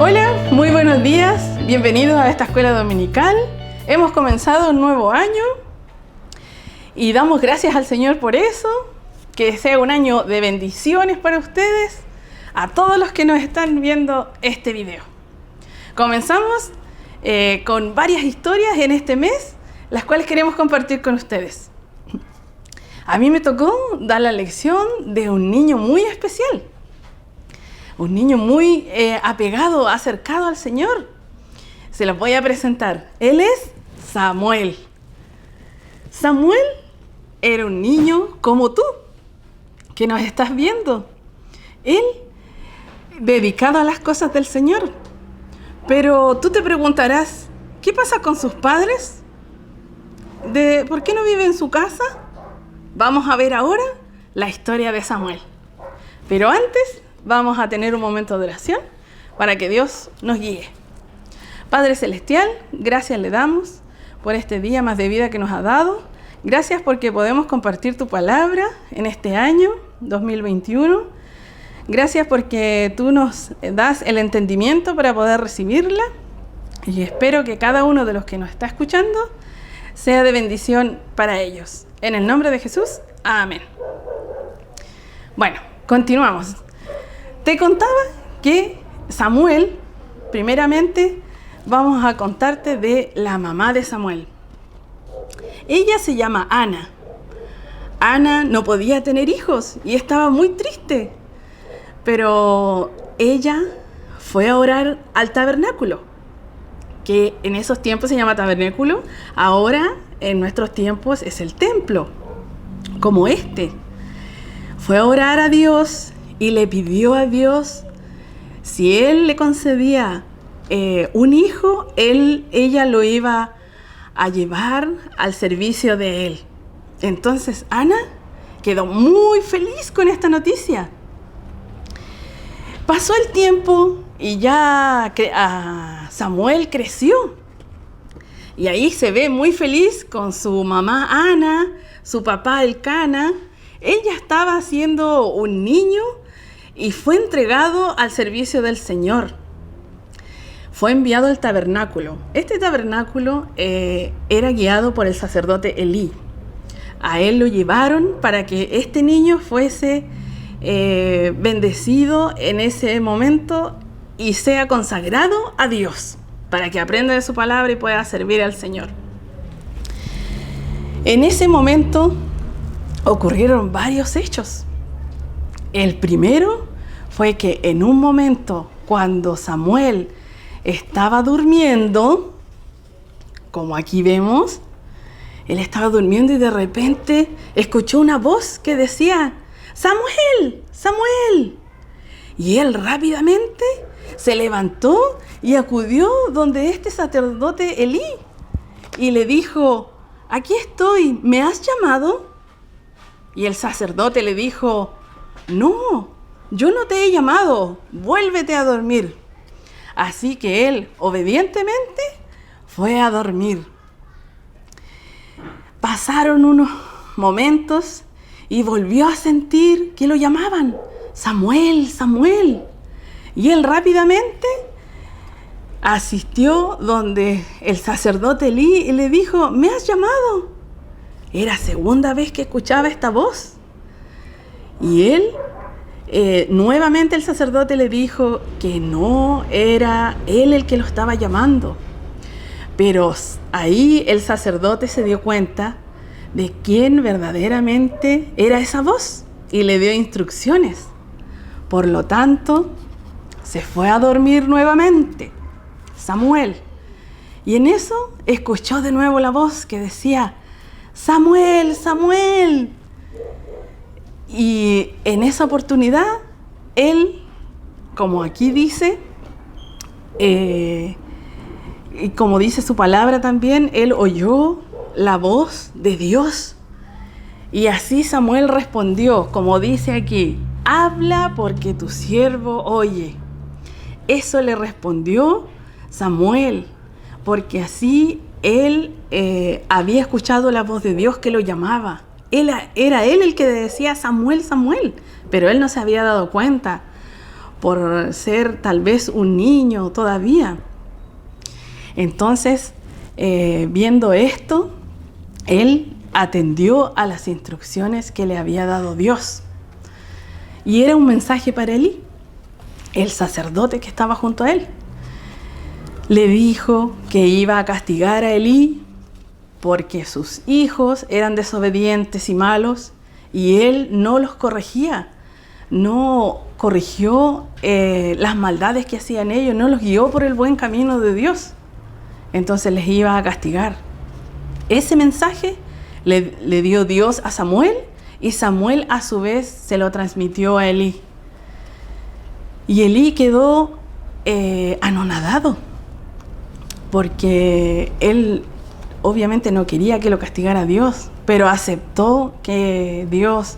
Hola, muy buenos días, bienvenidos a esta escuela dominical. Hemos comenzado un nuevo año y damos gracias al Señor por eso, que sea un año de bendiciones para ustedes, a todos los que nos están viendo este video. Comenzamos con varias historias en este mes, las cuales queremos compartir con ustedes. A mí me tocó dar la lección de un niño muy especial. Un niño muy apegado, acercado al Señor. Se los voy a presentar. Él es Samuel. Samuel era un niño como tú, que nos estás viendo. Él, dedicado a las cosas del Señor. Pero tú te preguntarás, ¿qué pasa con sus padres? ¿Por qué no vive en su casa? Vamos a ver ahora la historia de Samuel. Pero antes vamos a tener un momento de oración para que Dios nos guíe. Padre Celestial, gracias le damos por este día más de vida que nos ha dado. Gracias porque podemos compartir tu palabra en este año 2021. Gracias porque tú nos das el entendimiento para poder recibirla. Y espero que cada uno de los que nos está escuchando sea de bendición para ellos. En el nombre de Jesús, amén. Bueno, continuamos. Te contaba que Samuel, primeramente, vamos a contarte de la mamá de Samuel. Ella se llama Ana. Ana no podía tener hijos y estaba muy triste, pero ella fue a orar al tabernáculo, que en esos tiempos se llama tabernáculo, ahora en nuestros tiempos es el templo, como este. Fue a orar a Dios y le pidió a Dios si Él le concedía un hijo, ella lo iba a llevar al servicio de Él. Entonces Ana quedó muy feliz con esta noticia. Pasó el tiempo y ya Samuel creció. Y ahí se ve muy feliz con su mamá Ana, su papá Elcana. Ella estaba siendo un niño y fue entregado al servicio del Señor. Fue enviado al tabernáculo. Este tabernáculo era guiado por el sacerdote Elí. A él lo llevaron para que este niño fuese bendecido en ese momento y sea consagrado a Dios, para que aprenda de su palabra y pueda servir al Señor. En ese momento ocurrieron varios hechos. El primero fue que en un momento, cuando Samuel estaba durmiendo, como aquí vemos, él estaba durmiendo y de repente escuchó una voz que decía: ¡Samuel! ¡Samuel! Y él rápidamente se levantó y acudió donde este sacerdote Elí y le dijo: «Aquí estoy, ¿me has llamado?» Y el sacerdote le dijo: «No, yo no te he llamado, vuélvete a dormir». Así que él obedientemente fue a dormir. Pasaron unos momentos y volvió a sentir que lo llamaban: «Samuel, Samuel». Y él rápidamente asistió donde el sacerdote Elí y le dijo: «¿Me has llamado?». Era segunda vez que escuchaba esta voz. Y él, nuevamente el sacerdote le dijo que no era él el que lo estaba llamando. Pero ahí el sacerdote se dio cuenta de quién verdaderamente era esa voz y le dio instrucciones. Por lo tanto, se fue a dormir nuevamente Samuel. Y en eso escuchó de nuevo la voz que decía: «Samuel, Samuel». Y en esa oportunidad, él, como aquí dice, y como dice su palabra también, él oyó la voz de Dios. Y así Samuel respondió, como dice aquí: «Habla porque tu siervo oye». Eso le respondió Samuel, porque así él había escuchado la voz de Dios que lo llamaba. Era él el que decía: «Samuel, Samuel», pero él no se había dado cuenta, por ser tal vez un niño todavía. Entonces, viendo esto, él atendió a las instrucciones que le había dado Dios. Y era un mensaje para Elí, el sacerdote que estaba junto a él. Le dijo que iba a castigar a Elí porque sus hijos eran desobedientes y malos y él no los corregía, no corrigió las maldades que hacían ellos, no los guió por el buen camino de Dios. Entonces les iba a castigar. Ese mensaje le dio Dios a Samuel y Samuel a su vez se lo transmitió a Elí. Y Elí quedó anonadado porque él obviamente no quería que lo castigara Dios, pero aceptó que Dios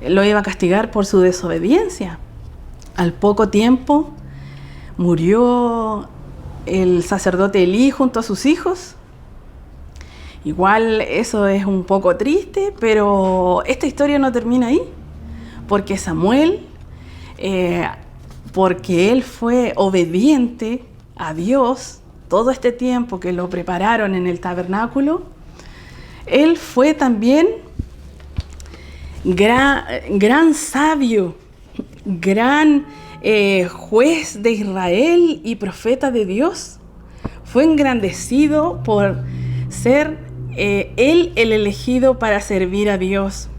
lo iba a castigar por su desobediencia. Al poco tiempo murió el sacerdote Elí junto a sus hijos. Igual eso es un poco triste, pero esta historia no termina ahí, porque Samuel, porque él fue obediente a Dios todo este tiempo que lo prepararon en el tabernáculo, él fue también gran sabio, gran juez de Israel y profeta de Dios. Fue engrandecido por ser él el elegido para servir a Dios.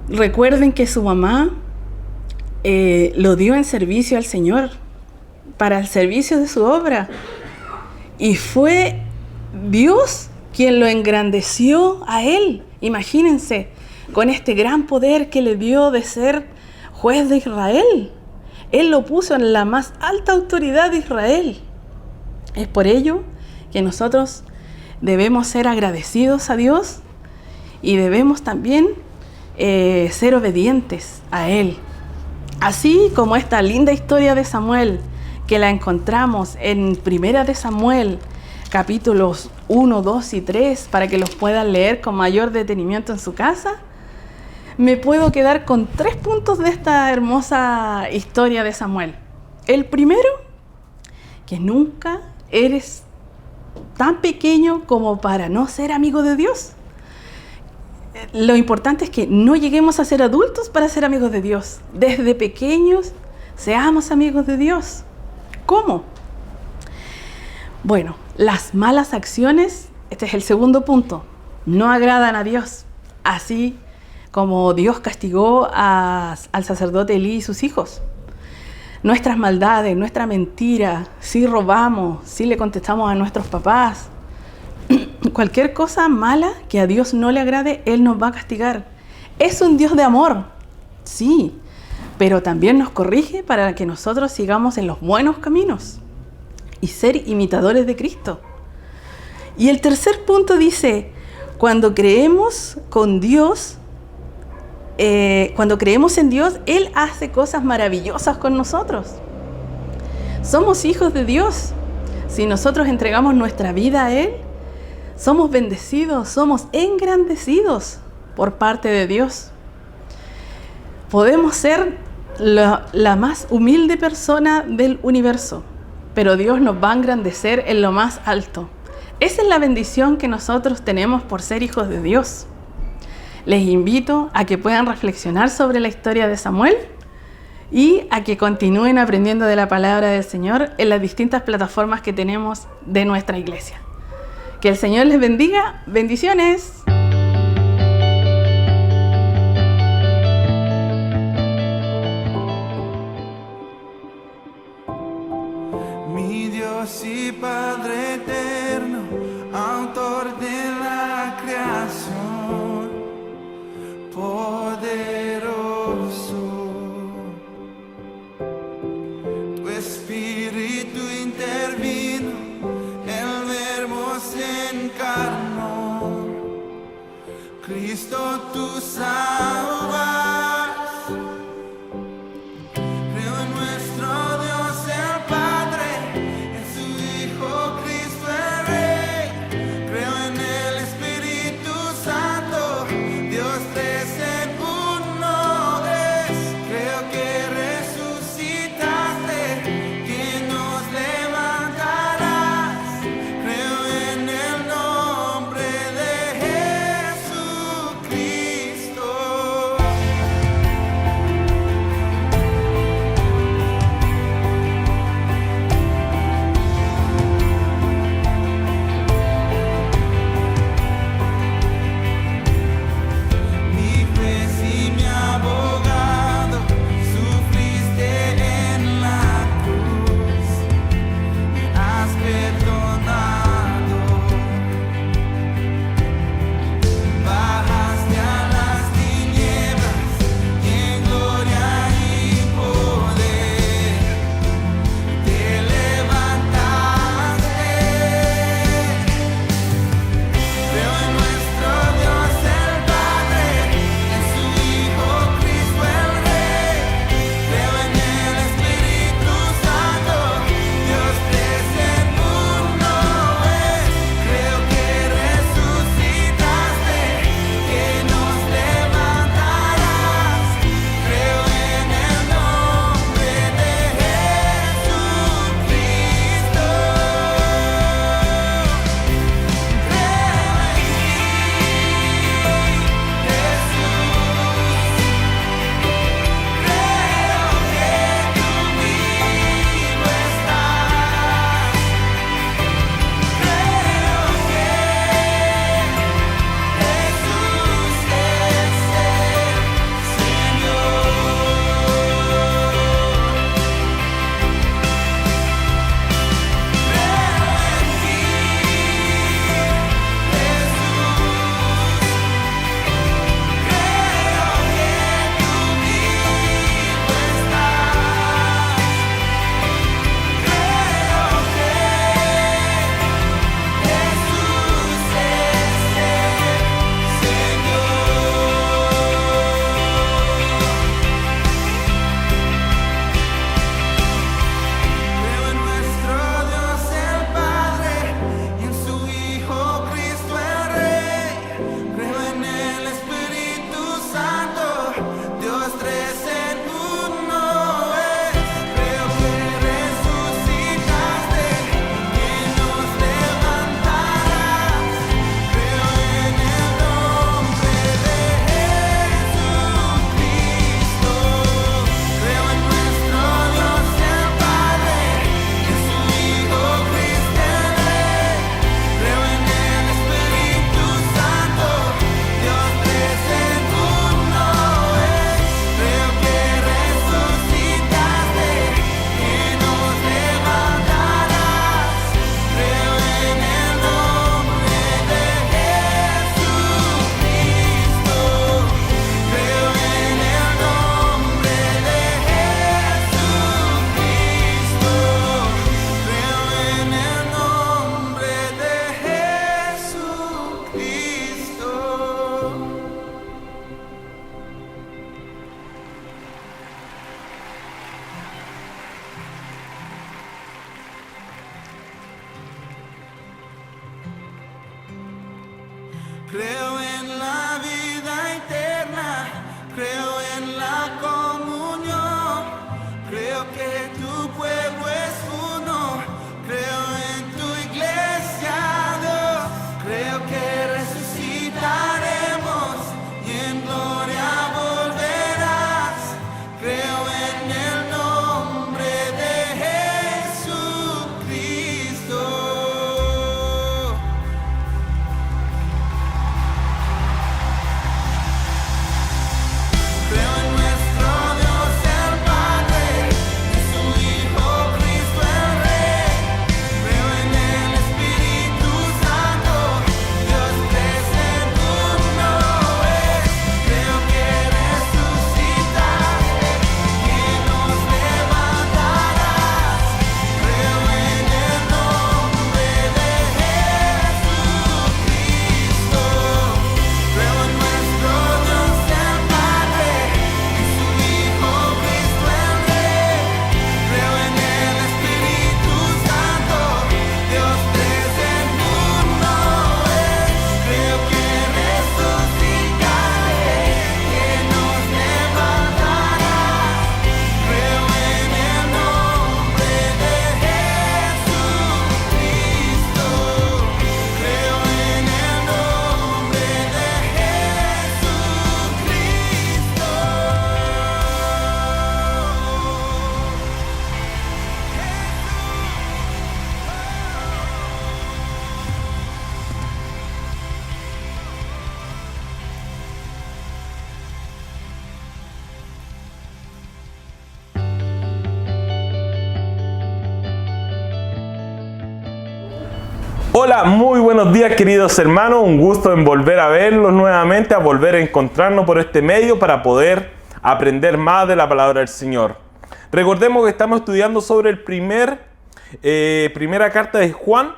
Recuerden que su mamá lo dio en servicio al Señor, para el servicio de su obra. Y fue Dios quien lo engrandeció a él. Imagínense, con este gran poder que le dio de ser juez de Israel. Él lo puso en la más alta autoridad de Israel. Es por ello que nosotros debemos ser agradecidos a Dios y debemos también ser obedientes a Él. Así como esta linda historia de Samuel, que la encontramos en Primera de Samuel, capítulos 1, 2 y 3, para que los puedan leer con mayor detenimiento en su casa, me puedo quedar con 3 puntos de esta hermosa historia de Samuel. El primero, que nunca eres tan pequeño como para no ser amigo de Dios. Lo importante es que no lleguemos a ser adultos para ser amigos de Dios. Desde pequeños seamos amigos de Dios. ¿Cómo? Bueno, las malas acciones, este es el segundo punto, no agradan a Dios. Así como Dios castigó al sacerdote Elí y sus hijos. Nuestras maldades, nuestra mentira, si robamos, si le contestamos a nuestros papás, cualquier cosa mala que a Dios no le agrade, Él nos va a castigar. Es un Dios de amor, sí, pero también nos corrige para que nosotros sigamos en los buenos caminos y ser imitadores de Cristo. Y el tercer punto dice, cuando creemos en Dios, Él hace cosas maravillosas con nosotros. Somos hijos de Dios. Si nosotros entregamos nuestra vida a Él, somos bendecidos, somos engrandecidos por parte de Dios. Podemos ser la más humilde persona del universo, pero Dios nos va a engrandecer en lo más alto. Esa es la bendición que nosotros tenemos por ser hijos de Dios. Les invito a que puedan reflexionar sobre la historia de Samuel y a que continúen aprendiendo de la palabra del Señor en las distintas plataformas que tenemos de nuestra iglesia. Que el Señor les bendiga. Bendiciones. Mi Dios y Padre eterno, autor de la creación, poderoso, tu espíritu intervino, el verbo se encarnó, Cristo tú salvas. Dios tres en uno es que tu pueblo es uno. Creo en tu iglesia, Dios. Creo que resucitaremos y en gloria volverás. Creo en el nombre de Jesucristo. Creo en nuestro Dios el Padre, en su Hijo Cristo el Rey. Creo en el Espíritu Santo, Dios tres en uno es. Creo que resucitaste, que nos levantarás. Creo en el nombre de Jesucristo. Creo en nuestro Dios el Padre, en su Hijo Cristo el Rey. Creo en el Espíritu Santo, Dios tres en uno es. Creo que resucitaste, que nos levantarás. Creo en el nombre de Jesucristo. Creo en el nombre de Hola, muy buenos días queridos hermanos, un gusto en volver a verlos nuevamente, a volver a encontrarnos por este medio para poder aprender más de la palabra del Señor. Recordemos que estamos estudiando sobre el primera carta de Juan.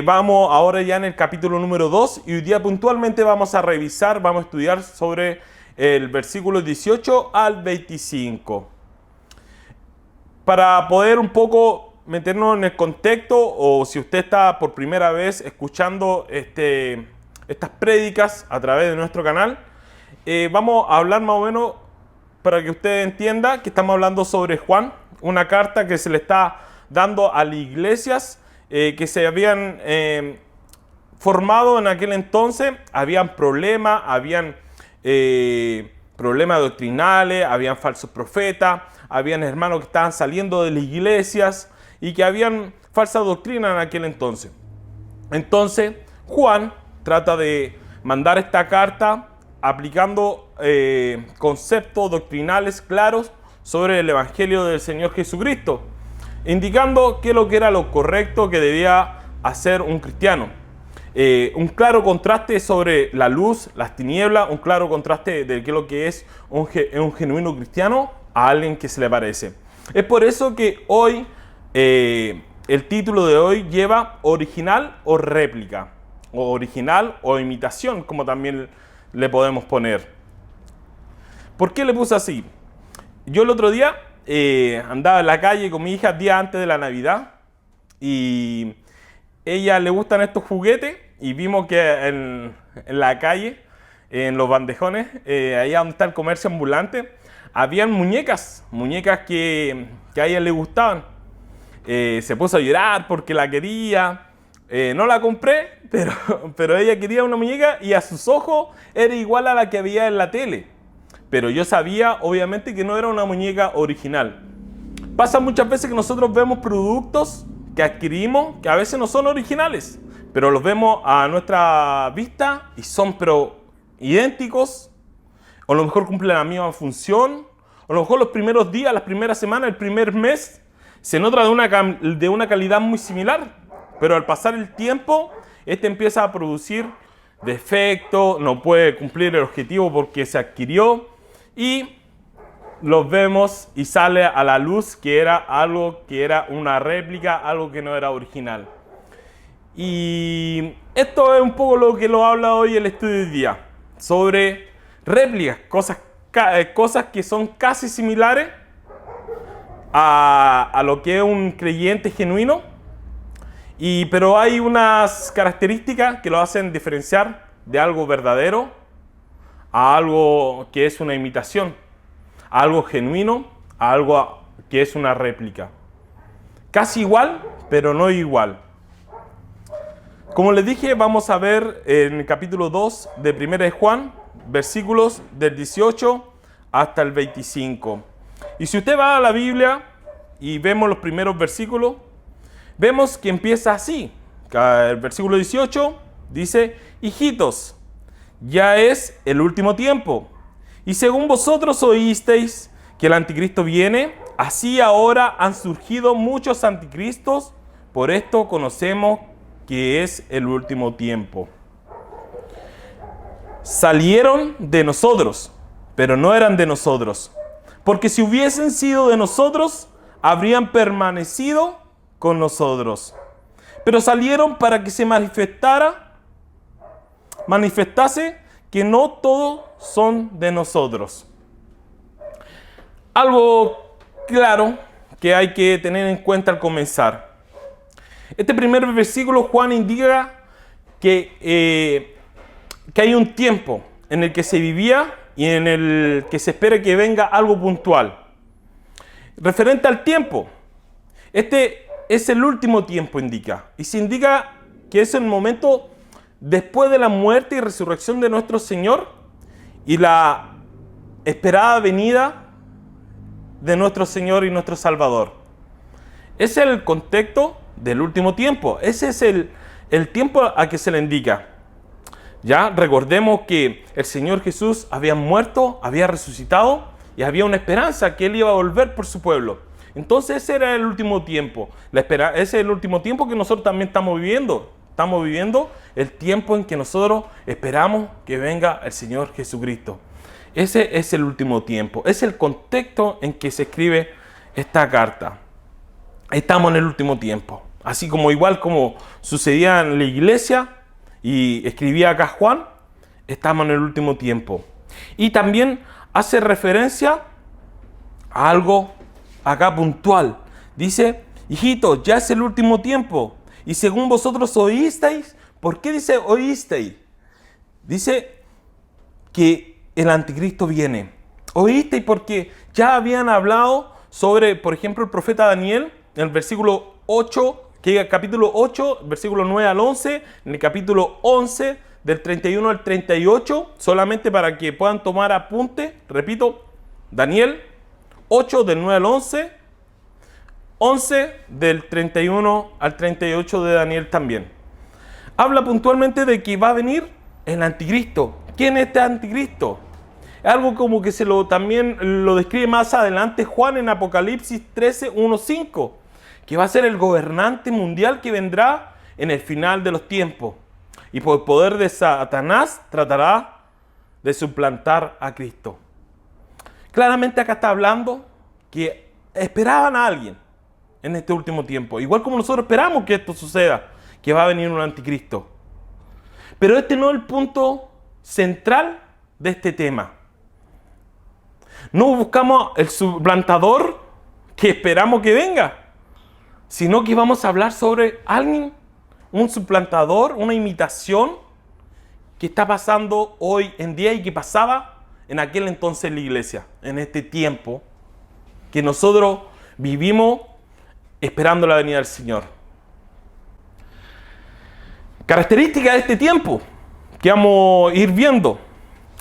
Vamos ahora ya en el capítulo número 2 y hoy día puntualmente vamos a revisar, vamos a estudiar sobre el versículo 18 al 25. Para poder un poco meternos en el contexto, o si usted está por primera vez escuchando estas prédicas a través de nuestro canal, vamos a hablar más o menos para que usted entienda que estamos hablando sobre Juan, una carta que se le está dando a las iglesias que se habían formado en aquel entonces. Habían problemas, problemas doctrinales, habían falsos profetas, habían hermanos que estaban saliendo de las iglesias y que habían falsa doctrina en aquel entonces. Entonces, Juan trata de mandar esta carta aplicando conceptos doctrinales claros sobre el Evangelio del Señor Jesucristo, indicando qué es lo que era lo correcto que debía hacer un cristiano. Un claro contraste sobre la luz, las tinieblas, un claro contraste de qué es lo que es un genuino cristiano a alguien que se le parece. Es por eso que hoy el título de hoy lleva original o réplica, o original o imitación, como también le podemos poner. ¿Por qué le puse así? Yo el otro día andaba en la calle con mi hija días antes de la Navidad y ella le gustan estos juguetes y vimos que en la calle, en los bandejones, allá donde está el comercio ambulante, habían muñecas que a ella le gustaban. Se puso a llorar porque la quería. No la compré, pero ella quería una muñeca y a sus ojos era igual a la que había en la tele. Pero yo sabía, obviamente, que no era una muñeca original. Pasa muchas veces que nosotros vemos productos que adquirimos que a veces no son originales, pero los vemos a nuestra vista y son idénticos, o a lo mejor cumplen la misma función, o a lo mejor los primeros días, las primeras semanas, el primer mes, se nota de una calidad muy similar, pero al pasar el tiempo, empieza a producir defectos, no puede cumplir el objetivo porque se adquirió y los vemos y sale a la luz que era algo que era una réplica, algo que no era original. Y esto es un poco lo que lo habla hoy el estudio de hoy día, sobre réplicas, cosas que son casi similares a lo que es un creyente genuino, pero hay unas características que lo hacen diferenciar de algo verdadero a algo que es una imitación, a algo genuino, a algo que es una réplica. Casi igual, pero no igual. Como les dije, vamos a ver en el capítulo 2 de 1 de Juan, versículos del 18 hasta el 25. Y si usted va a la Biblia y vemos los primeros versículos, vemos que empieza así. El versículo 18 dice: hijitos, ya es el último tiempo. Y según vosotros oísteis que el anticristo viene, así ahora han surgido muchos anticristos. Por esto conocemos que es el último tiempo. Salieron de nosotros, pero no eran de nosotros. Porque si hubiesen sido de nosotros, habrían permanecido con nosotros. Pero salieron para que se manifestase que no todos son de nosotros. Algo claro que hay que tener en cuenta al comenzar. Este primer versículo, Juan indica que hay un tiempo en el que se vivía y en el que se espera que venga algo puntual. Referente al tiempo, este es el último tiempo, indica. Y se indica que es el momento después de la muerte y resurrección de nuestro Señor y la esperada venida de nuestro Señor y nuestro Salvador. Es el contexto del último tiempo. Ese es el tiempo a que se le indica. Ya recordemos que el Señor Jesús había muerto, había resucitado y había una esperanza que Él iba a volver por su pueblo. Entonces ese era el último tiempo. Ese es el último tiempo que nosotros también estamos viviendo. Estamos viviendo el tiempo en que nosotros esperamos que venga el Señor Jesucristo. Ese es el último tiempo. Es el contexto en que se escribe esta carta. Estamos en el último tiempo. Así como igual como sucedía en la iglesia y escribía acá Juan, estamos en el último tiempo. Y también hace referencia a algo acá puntual. Dice: hijitos, ya es el último tiempo. Y según vosotros oísteis. ¿Por qué dice oísteis? Dice que el anticristo viene. Oísteis porque ya habían hablado sobre, por ejemplo, el profeta Daniel en el versículo 8, que es el capítulo 8, versículo 9 al 11, en el capítulo 11, del 31 al 38, solamente para que puedan tomar apunte. Repito, Daniel 8, del 9 al 11, 11 del 31 al 38 de Daniel también. Habla puntualmente de que va a venir el anticristo. ¿Quién es este anticristo? Algo como que también lo describe más adelante Juan en Apocalipsis 13, 1, 5, que va a ser el gobernante mundial que vendrá en el final de los tiempos. Y por el poder de Satanás tratará de suplantar a Cristo. Claramente acá está hablando que esperaban a alguien en este último tiempo. Igual como nosotros esperamos que esto suceda, que va a venir un anticristo. Pero este no es el punto central de este tema. No buscamos el suplantador que esperamos que venga, sino que vamos a hablar sobre alguien, un suplantador, una imitación que está pasando hoy en día y que pasaba en aquel entonces en la iglesia, en este tiempo que nosotros vivimos esperando la venida del Señor. Característica de este tiempo que vamos a ir viendo.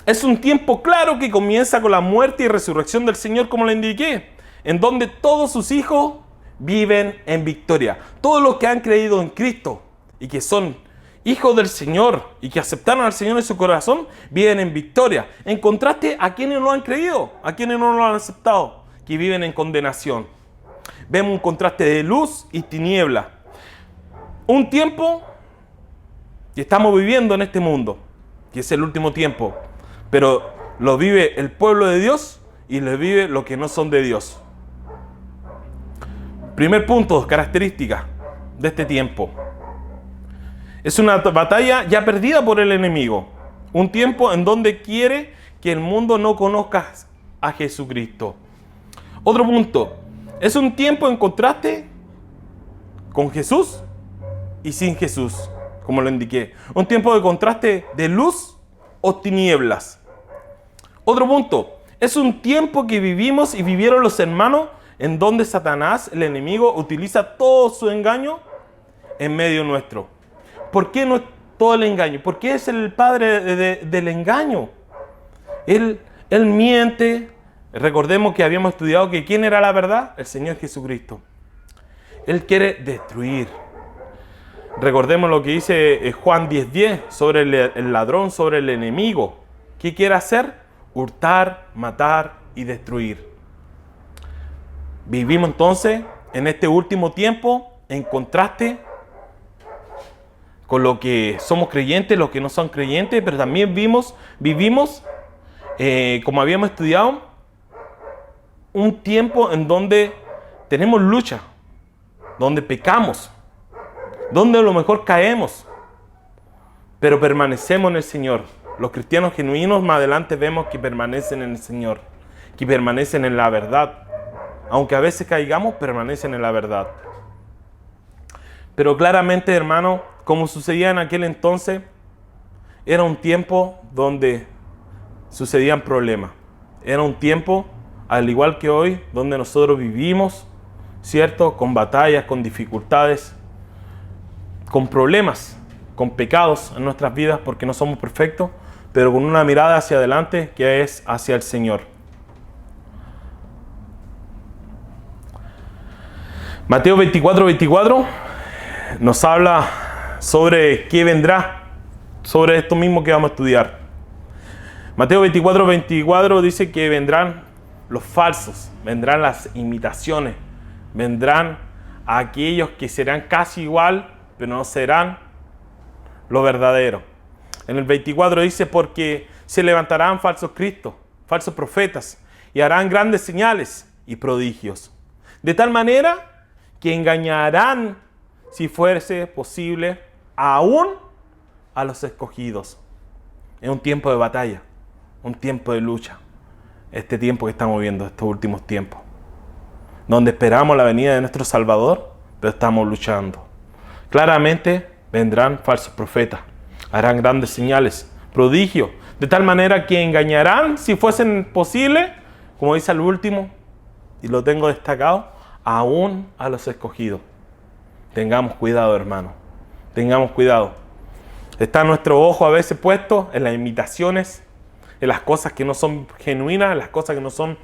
Es un tiempo claro que comienza con la muerte y resurrección del Señor, como le indiqué, en donde todos sus hijos viven en victoria. Todos los que han creído en Cristo y que son hijos del Señor y que aceptaron al Señor en su corazón, viven en victoria. En contraste a quienes no han creído, a quienes no lo han aceptado, que viven en condenación. Vemos un contraste de luz y tiniebla. Un tiempo que estamos viviendo en este mundo, que es el último tiempo, pero lo vive el pueblo de Dios y lo vive los que no son de Dios. Primer punto, característica de este tiempo. Es una batalla ya perdida por el enemigo. Un tiempo en donde quiere que el mundo no conozca a Jesucristo. Otro punto. Es un tiempo en contraste con Jesús y sin Jesús, como lo indiqué. Un tiempo de contraste de luz o tinieblas. Otro punto. Es un tiempo que vivimos y vivieron los hermanos en donde Satanás, el enemigo, utiliza todo su engaño en medio nuestro. ¿Por qué no es todo el engaño? Porque es el padre del engaño. Él miente. Recordemos que habíamos estudiado que ¿quién era la verdad? El Señor Jesucristo. Él quiere destruir. Recordemos lo que dice Juan 10:10 sobre el ladrón, sobre el enemigo. ¿Qué quiere hacer? Hurtar, matar y destruir. Vivimos entonces en este último tiempo en contraste con lo que somos creyentes, los que no son creyentes, pero también vivimos, como habíamos estudiado, un tiempo en donde tenemos lucha, donde pecamos, donde a lo mejor caemos, pero permanecemos en el Señor. Los cristianos genuinos más adelante vemos que permanecen en el Señor, que permanecen en la verdad. Aunque a veces caigamos, permanecen en la verdad. Pero claramente, hermano, como sucedía en aquel entonces, era un tiempo donde sucedían problemas. Era un tiempo, al igual que hoy, donde nosotros vivimos, ¿cierto? Con batallas, con dificultades, con problemas, con pecados en nuestras vidas, porque no somos perfectos, pero con una mirada hacia adelante que es hacia el Señor. Mateo 24:24 nos habla sobre qué vendrá, sobre esto mismo que vamos a estudiar. Mateo 24:24 dice que vendrán los falsos, vendrán las imitaciones, vendrán aquellos que serán casi igual, pero no serán lo verdadero. En el 24 dice, porque se levantarán falsos cristos, falsos profetas, y harán grandes señales y prodigios, de tal manera que engañarán, si fuese posible, aún a los escogidos. Es un tiempo de batalla, un tiempo de lucha. Este tiempo que estamos viviendo, estos últimos tiempos, donde esperamos la venida de nuestro Salvador, pero estamos luchando. Claramente vendrán falsos profetas, harán grandes señales, prodigios, de tal manera que engañarán, si fuesen posible, como dice el último, y lo tengo destacado, aún a los escogidos. Tengamos cuidado, hermano. Tengamos cuidado. Está nuestro ojo a veces puesto en las imitaciones, en las cosas que no son genuinas, en las cosas que no son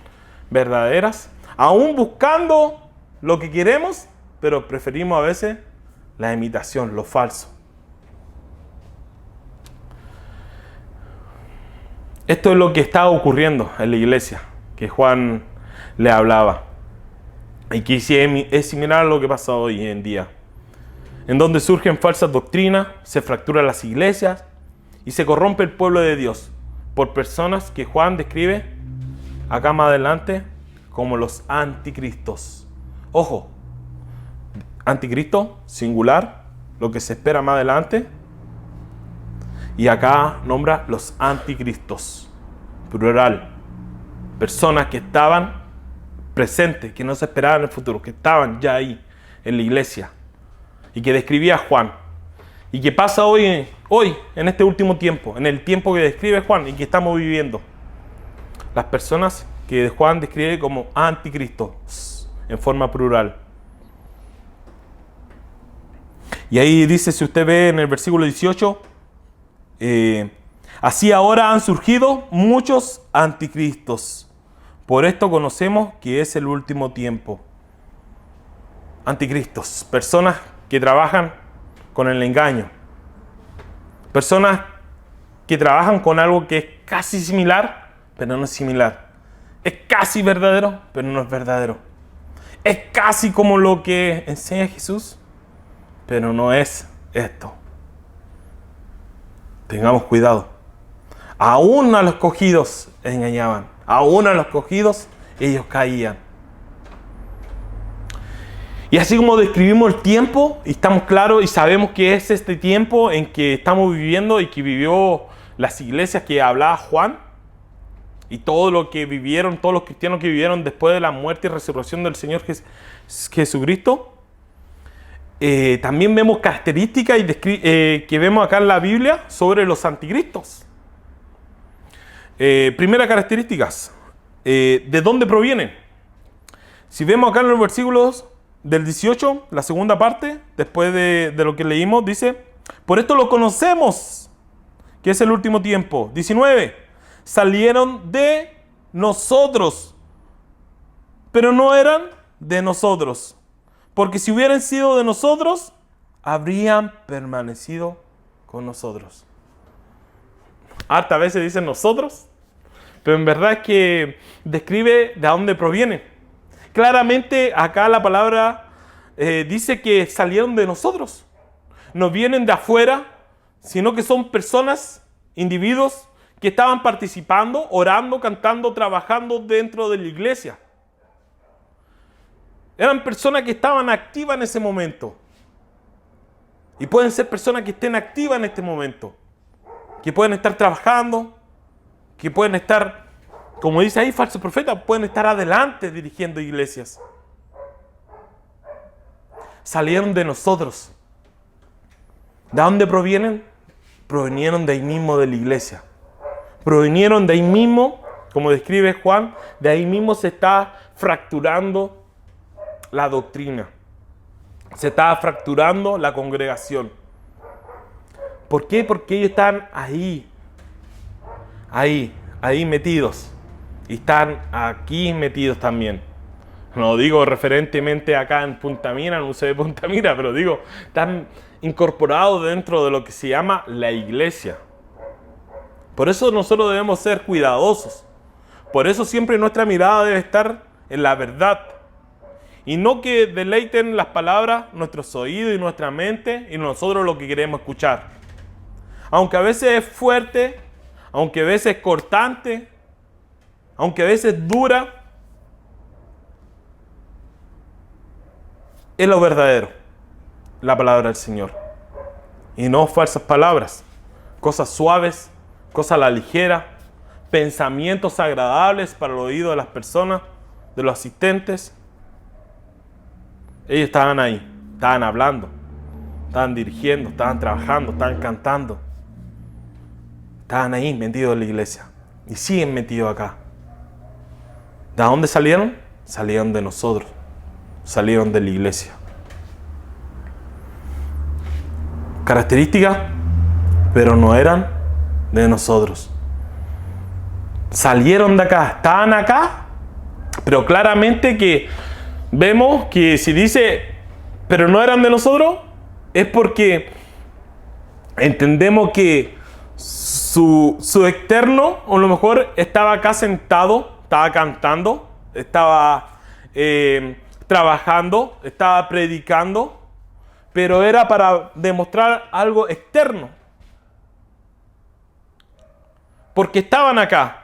verdaderas, aún buscando lo que queremos, pero preferimos a veces la imitación, lo falso. Esto es lo que está ocurriendo en la iglesia, que Juan le hablaba. Y que es similar a lo que pasa hoy en día, en donde surgen falsas doctrinas, se fracturan las iglesias y se corrompe el pueblo de Dios por personas que Juan describe acá más adelante como los anticristos. Ojo, anticristo, singular, lo que se espera más adelante, y acá nombra los anticristos, plural, personas que estaban presentes, que no se esperaban en el futuro, que estaban ya ahí en la iglesia y que describía Juan y que pasa hoy en este último tiempo, en el tiempo que describe Juan y que estamos viviendo. Las personas que Juan describe como anticristos en forma plural. Y ahí dice, si usted ve en el versículo 18, así ahora han surgido muchos anticristos. Por esto conocemos que es el último tiempo. Anticristos, personas que trabajan con el engaño. Personas que trabajan con algo que es casi similar, pero no es similar. Es casi verdadero, pero no es verdadero. Es casi como lo que enseña Jesús, pero no es esto. Tengamos cuidado. Aún a los escogidos engañaban. Aún a los escogidos ellos caían. Y así como describimos el tiempo, y estamos claros y sabemos que es este tiempo en que estamos viviendo y que vivió las iglesias que hablaba Juan, y todo lo que vivieron, todos los cristianos que vivieron después de la muerte y resurrección del Señor Jesucristo, también vemos características que vemos acá en la Biblia sobre los anticristos. Primera característica, ¿de dónde provienen? Si vemos acá en los versículos del 18, la segunda parte, después de lo que leímos, dice, por esto lo conocemos, que es el último tiempo. 19, salieron de nosotros, pero no eran de nosotros, porque si hubieran sido de nosotros, habrían permanecido con nosotros. Harta veces dicen nosotros, pero en verdad es que describe de dónde provienen. Claramente acá la palabra dice que salieron de nosotros. No vienen de afuera, sino que son personas, individuos que estaban participando, orando, cantando, trabajando dentro de la iglesia. Eran personas que estaban activas en ese momento. Y pueden ser personas que estén activas en este momento. Que pueden estar trabajando, que pueden estar, como dice ahí, falsos profetas, pueden estar adelante dirigiendo iglesias. Salieron de nosotros. ¿De dónde provienen? Provinieron de ahí mismo de la iglesia. Provinieron de ahí mismo, como describe Juan, de ahí mismo se está fracturando la doctrina. Se está fracturando la congregación. ¿Por qué? Porque ellos están ahí metidos. Y están aquí metidos también. No digo referentemente acá en Punta Mira, en UCB Punta Mira, pero digo, están incorporados dentro de lo que se llama la iglesia. Por eso nosotros debemos ser cuidadosos. Por eso siempre nuestra mirada debe estar en la verdad. Y no que deleiten las palabras nuestros oídos y nuestra mente y nosotros lo que queremos escuchar. Aunque a veces es fuerte, aunque a veces es cortante, aunque a veces es dura, es lo verdadero, la palabra del Señor. Y no falsas palabras, cosas suaves, cosas a la ligera, pensamientos agradables para el oído de las personas, de los asistentes. Ellos estaban ahí, estaban hablando, estaban dirigiendo, estaban trabajando, estaban cantando. Estaban ahí metidos en la iglesia y siguen metidos acá. ¿De dónde salieron? Salieron de nosotros, salieron de la iglesia. Características, pero no eran de nosotros. Salieron de acá, estaban acá, pero claramente que vemos que si dice, pero no eran de nosotros, es porque entendemos que su externo, o a lo mejor estaba acá sentado, estaba cantando, estaba trabajando, estaba predicando, pero era para demostrar algo externo. Porque estaban acá.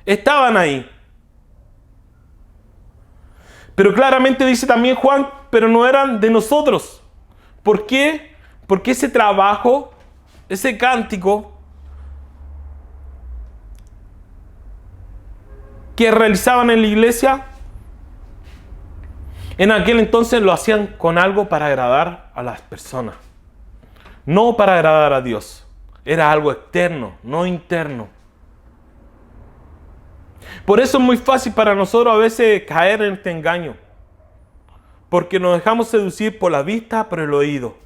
Estaban ahí. Pero claramente dice también Juan, pero no eran de nosotros. ¿Por qué? Porque ese trabajo, ese cántico que realizaban en la iglesia, en aquel entonces lo hacían con algo para agradar a las personas. No para agradar a Dios. Era algo externo, no interno. Por eso es muy fácil para nosotros a veces caer en este engaño. Porque nos dejamos seducir por la vista, por el oído.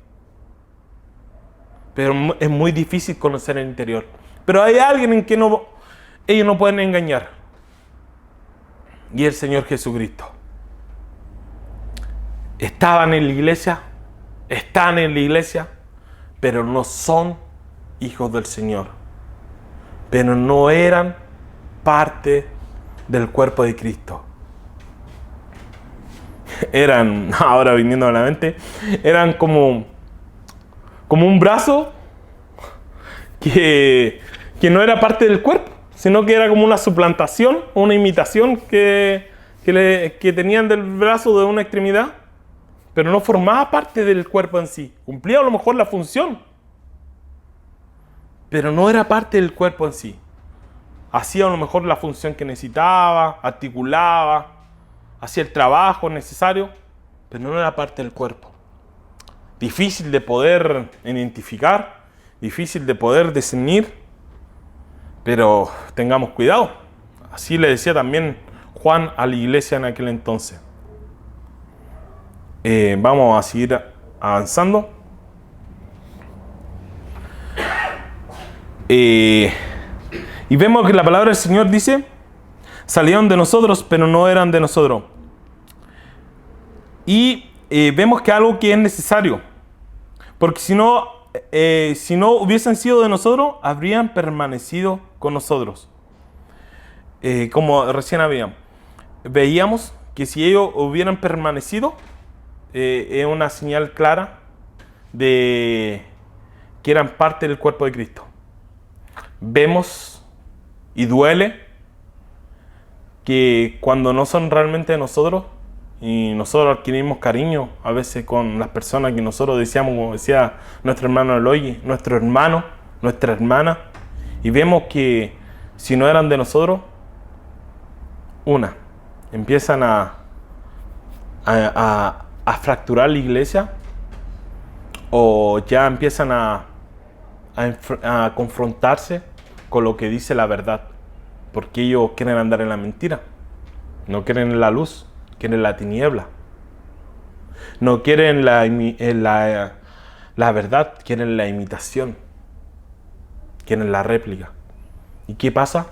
Pero es muy difícil conocer el interior. Pero hay alguien en que ellos no pueden engañar. Y el Señor Jesucristo. Estaban en la iglesia, están en la iglesia, pero no son hijos del Señor. Pero no eran parte del cuerpo de Cristo. Eran, ahora viniendo a la mente, eran como un brazo que no era parte del cuerpo, sino que era como una suplantación, una imitación que tenían del brazo de una extremidad, pero no formaba parte del cuerpo en sí. Cumplía a lo mejor la función, pero no era parte del cuerpo en sí. Hacía a lo mejor la función que necesitaba, articulaba, hacía el trabajo necesario, pero no era parte del cuerpo. Difícil de poder identificar, difícil de poder discernir, pero tengamos cuidado. Así le decía también Juan a la iglesia en aquel entonces. Vamos a seguir avanzando. Y vemos que la palabra del Señor dice: salieron de nosotros, pero no eran de nosotros. Y vemos que algo que es necesario, porque si no hubiesen sido de nosotros, habrían permanecido con nosotros. Como recién veíamos que si ellos hubieran permanecido, es una señal clara de que eran parte del cuerpo de Cristo. Vemos y duele que cuando no son realmente de nosotros, y nosotros adquirimos cariño a veces con las personas que nosotros deseamos, como decía nuestro hermano Eloy, nuestro hermano, nuestra hermana, y vemos que si no eran de nosotros, empiezan a fracturar la iglesia, o ya empiezan a confrontarse con lo que dice la verdad, porque ellos quieren andar en la mentira, no quieren en la luz, quieren la tiniebla, no quieren la verdad, quieren la imitación, quieren la réplica. ¿Y qué pasa?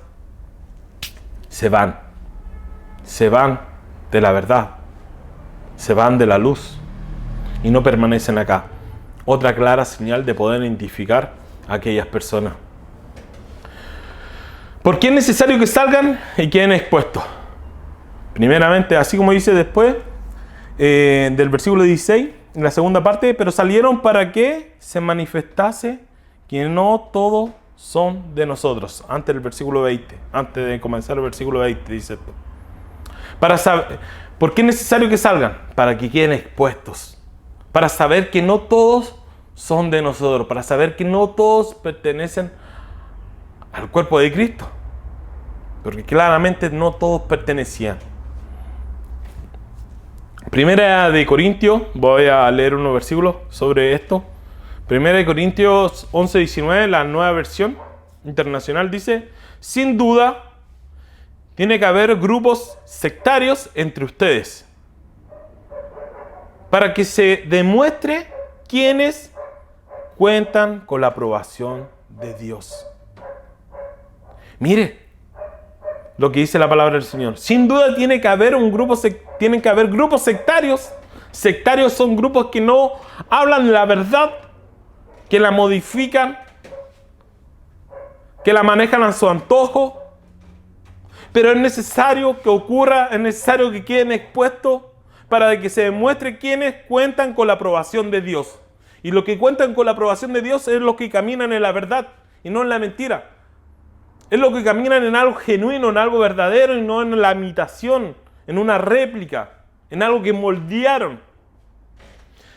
Se van de la verdad, se van de la luz y no permanecen acá. Otra clara señal de poder identificar a aquellas personas. ¿Por qué es necesario que salgan y queden expuestos? Primeramente, así como dice después del versículo 16, en la segunda parte, pero salieron para que se manifestase que no todos son de nosotros. Antes del versículo 20, antes de comenzar el versículo 20, dice esto. Para saber, ¿por qué es necesario que salgan? Para que queden expuestos. Para saber que no todos son de nosotros. Para saber que no todos pertenecen al cuerpo de Cristo. Porque claramente no todos pertenecían. Primera de Corintios, voy a leer unos versículos sobre esto. Primera de Corintios 11:19, la nueva versión internacional dice: sin duda, tiene que haber grupos sectarios entre ustedes, para que se demuestre quiénes cuentan con la aprobación de Dios. Mire lo que dice la palabra del Señor. Sin duda tiene que haber tienen que haber grupos sectarios. Sectarios son grupos que no hablan la verdad, que la modifican, que la manejan a su antojo. Pero es necesario que ocurra, es necesario que queden expuestos para que se demuestre quiénes cuentan con la aprobación de Dios. Y los que cuentan con la aprobación de Dios es los que caminan en la verdad y no en la mentira. Es los que caminan en algo genuino, en algo verdadero y no en la imitación, en una réplica, en algo que moldearon.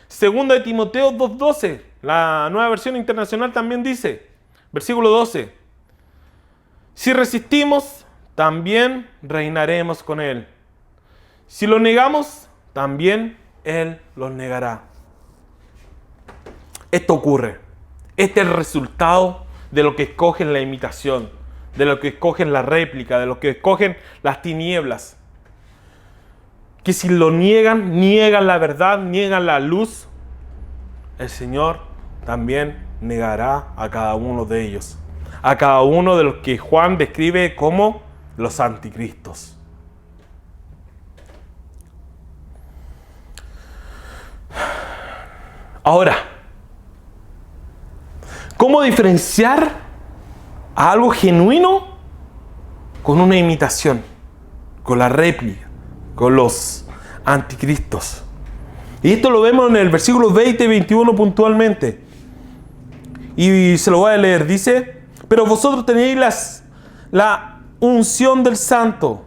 Segunda de Timoteo 2:12, la nueva versión internacional también dice, versículo 12: si resistimos, también reinaremos con Él. Si lo negamos, también Él los negará. Esto ocurre. Este es el resultado de lo que escogen la imitación, de lo que escogen la réplica, de lo que escogen las tinieblas. Que si lo niegan, niegan la verdad, niegan la luz, el Señor también negará a cada uno de ellos. A cada uno de los que Juan describe como los anticristos. Ahora, ¿cómo diferenciar a algo genuino con una imitación, con la réplica, con los anticristos? Y esto lo vemos en el versículo 20 y 21 puntualmente. Y se lo voy a leer. Dice: pero vosotros tenéis la unción del Santo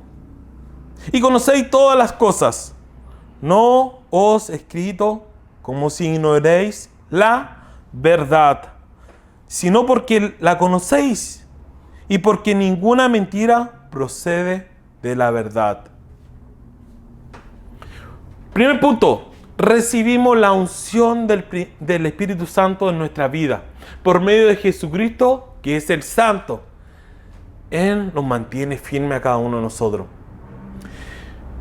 y conocéis todas las cosas. No os he escrito como si ignoréis la verdad, sino porque la conocéis y porque ninguna mentira procede de la verdad. Primer punto, recibimos la unción del Espíritu Santo en nuestra vida por medio de Jesucristo, que es el Santo. Él nos mantiene firme a cada uno de nosotros.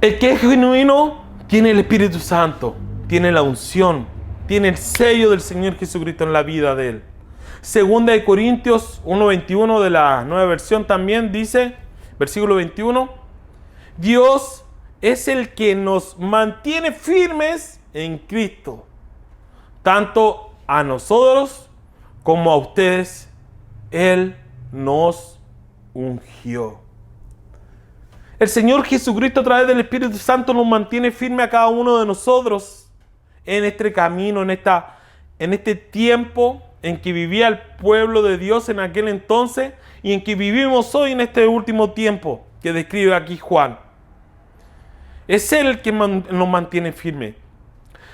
El que es genuino tiene el Espíritu Santo, tiene la unción, tiene el sello del Señor Jesucristo en la vida de él. Segunda de Corintios 1:21 de la Nueva Versión también dice, versículo 21, Dios es el que nos mantiene firmes en Cristo, tanto a nosotros como a ustedes. Él nos ungió. El Señor Jesucristo a través del Espíritu Santo nos mantiene firme a cada uno de nosotros en este camino, en este tiempo en que vivía el pueblo de Dios en aquel entonces y en que vivimos hoy en este último tiempo que describe aquí Juan. Es Él el que nos mantiene firme.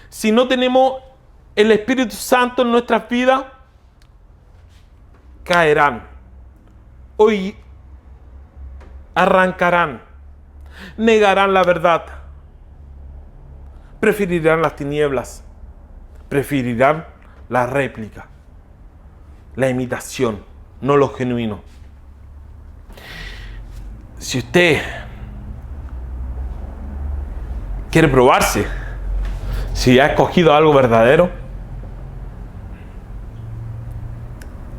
Si no tenemos el Espíritu Santo en nuestras vidas, caerán. Hoy arrancarán, negarán la verdad, preferirán las tinieblas, preferirán la réplica, la imitación, no lo genuino. Si usted quiere probarse, si ha escogido algo verdadero,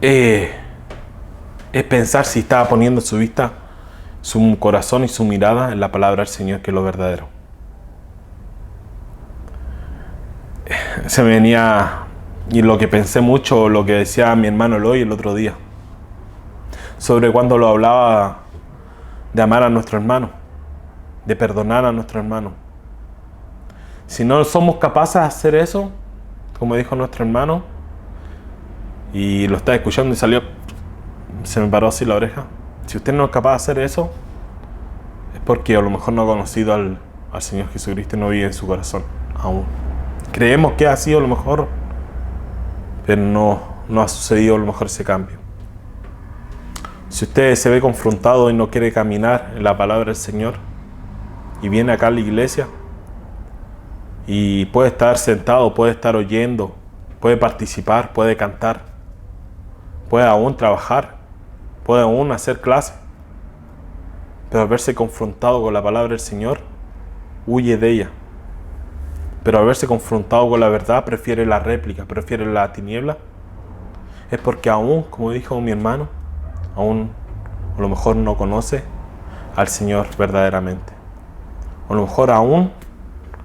es pensar si está poniendo su vista, su corazón y su mirada en la palabra del Señor, que es lo verdadero. Se me venía, y lo que pensé mucho, lo que decía mi hermano Eloy el otro día, sobre cuando lo hablaba de amar a nuestro hermano, de perdonar a nuestro hermano. Si no somos capaces de hacer eso, como dijo nuestro hermano, y lo estaba escuchando y se me paró así la oreja. Si usted no es capaz de hacer eso, es porque a lo mejor no ha conocido al Señor Jesucristo y no vive en su corazón aún. Creemos que ha sido a lo mejor, pero no ha sucedido a lo mejor ese cambio. Si usted se ve confrontado y no quiere caminar en la palabra del Señor y viene acá a la iglesia y puede estar sentado, puede estar oyendo, puede participar, puede cantar, puede aún trabajar, puede aún hacer clase, pero al verse confrontado con la palabra del Señor, huye de ella. Pero al verse confrontado con la verdad, prefiere la réplica, prefiere la tiniebla. Es porque aún, como dijo mi hermano, aún a lo mejor no conoce al Señor verdaderamente. A lo mejor aún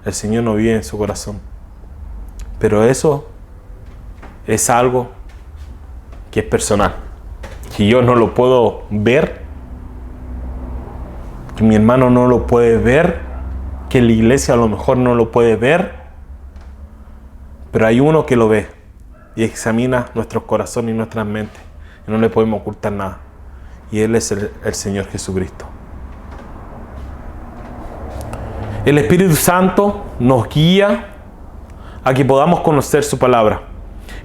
el Señor no vive en su corazón. Pero eso es algo que es personal. Que yo no lo puedo ver, que mi hermano no lo puede ver, que la iglesia a lo mejor no lo puede ver, pero hay uno que lo ve y examina nuestros corazones y nuestras mentes y no le podemos ocultar nada, y Él es el Señor Jesucristo. El Espíritu Santo nos guía a que podamos conocer su palabra.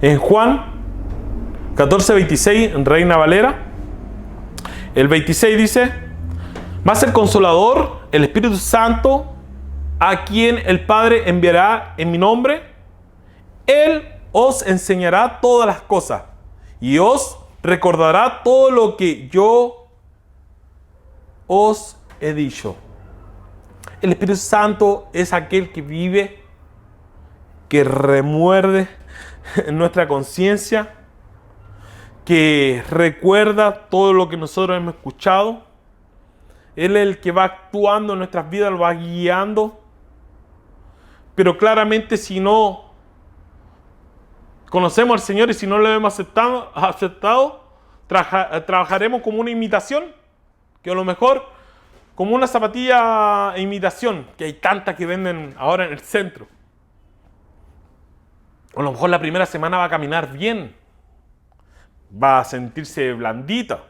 En Juan 14:26, en Reina Valera, el 26 dice: mas el Consolador, el Espíritu Santo, a quien el Padre enviará en mi nombre, Él os enseñará todas las cosas y os recordará todo lo que yo os he dicho. El Espíritu Santo es aquel que vive, que remuerde en nuestra conciencia, que recuerda todo lo que nosotros hemos escuchado. Él es el que va actuando en nuestras vidas, lo va guiando. Pero claramente, si no conocemos al Señor y si no lo hemos aceptado, trabajaremos como una imitación, que a lo mejor como una zapatilla imitación, que hay tantas que venden ahora en el centro. A lo mejor la primera semana va a caminar bien, va a sentirse blandita.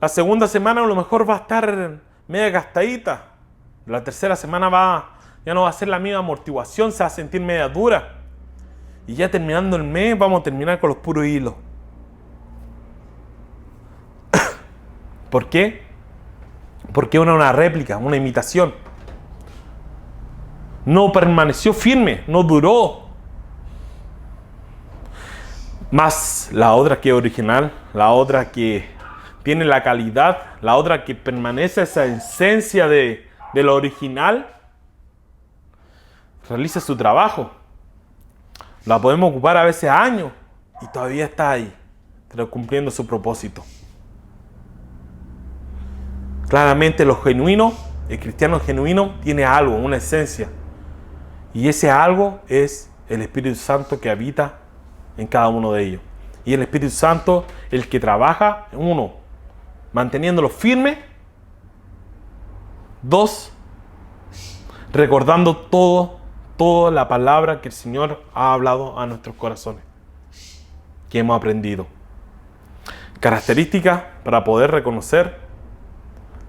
La segunda semana a lo mejor va a estar media gastadita. La tercera semana ya no va a ser la misma amortiguación, se va a sentir media dura. Y ya terminando el mes vamos a terminar con los puros hilos. ¿Por qué? Porque es una réplica, una imitación. No permaneció firme, no duró. Más la otra que es original, la otra que tiene la calidad, la otra que permanece esa esencia de del original, realiza su trabajo. La podemos ocupar a veces años y todavía está ahí, pero cumpliendo su propósito. Claramente lo genuino, el cristiano genuino tiene algo, una esencia. Y ese algo es el Espíritu Santo que habita en cada uno de ellos. Y el Espíritu Santo, el que trabaja, uno, manteniéndolo firme. Dos, recordando toda la palabra que el Señor ha hablado a nuestros corazones, que hemos aprendido. Características para poder reconocer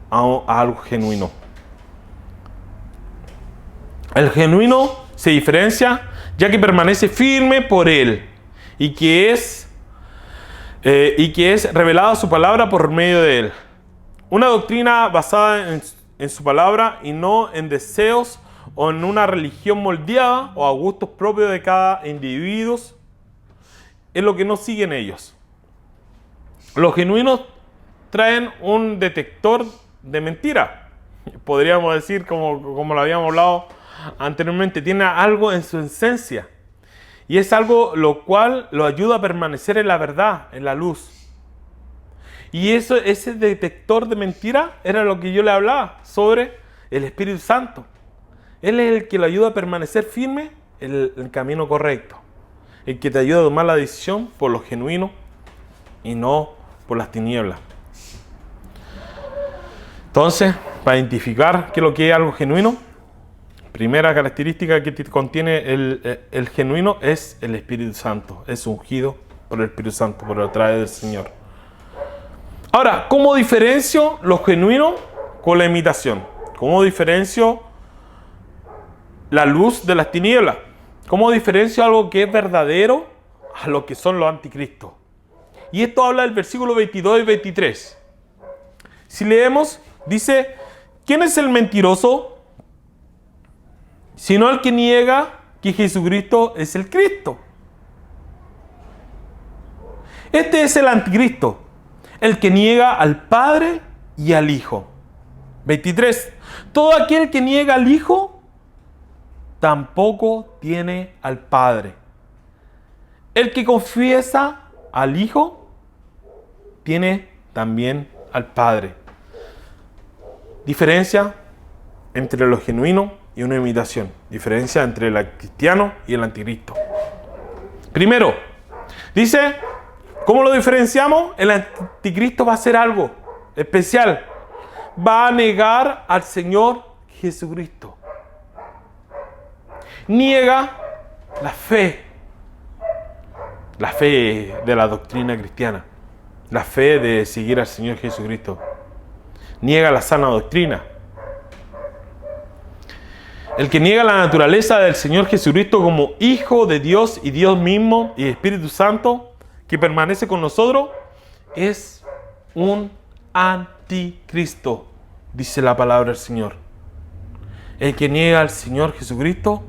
a algo genuino. El genuino se diferencia ya que permanece firme por Él y que es revelada su palabra por medio de Él. Una doctrina basada en su palabra y no en deseos o en una religión moldeada o a gustos propios de cada individuo es lo que no siguen ellos. Los genuinos traen un detector de mentira. Podríamos decir, como lo habíamos hablado anteriormente, tiene algo en su esencia. Y es algo lo cual lo ayuda a permanecer en la verdad, en la luz. Y ese detector de mentira era lo que yo le hablaba sobre el Espíritu Santo. Él es el que lo ayuda a permanecer firme en el camino correcto. El que te ayuda a tomar la decisión por lo genuino y no por las tinieblas. Entonces, para identificar qué es lo que es algo genuino, primera característica que contiene el genuino es el Espíritu Santo. Es ungido por el Espíritu Santo, por a través del Señor. Ahora, ¿cómo diferencio lo genuino con la imitación? ¿Cómo diferencio la luz de las tinieblas? ¿Cómo diferencio algo que es verdadero a lo que son los anticristos? Y esto habla del versículo 22 y 23. Si leemos, dice, ¿quién es el mentiroso? Sino el que niega que Jesucristo es el Cristo. Este es el anticristo, el que niega al Padre y al Hijo. 23. Todo aquel que niega al Hijo, tampoco tiene al Padre. El que confiesa al Hijo, tiene también al Padre. Diferencia entre lo genuino y una imitación. Diferencia entre el cristiano y el anticristo. Primero, dice, ¿cómo lo diferenciamos? El anticristo va a hacer algo especial. Va a negar al Señor Jesucristo. Niega la fe de la doctrina cristiana, la fe de seguir al Señor Jesucristo. Niega la sana doctrina. El que niega la naturaleza del Señor Jesucristo como Hijo de Dios y Dios mismo y Espíritu Santo que permanece con nosotros es un anticristo, dice la palabra del Señor. El que niega al Señor Jesucristo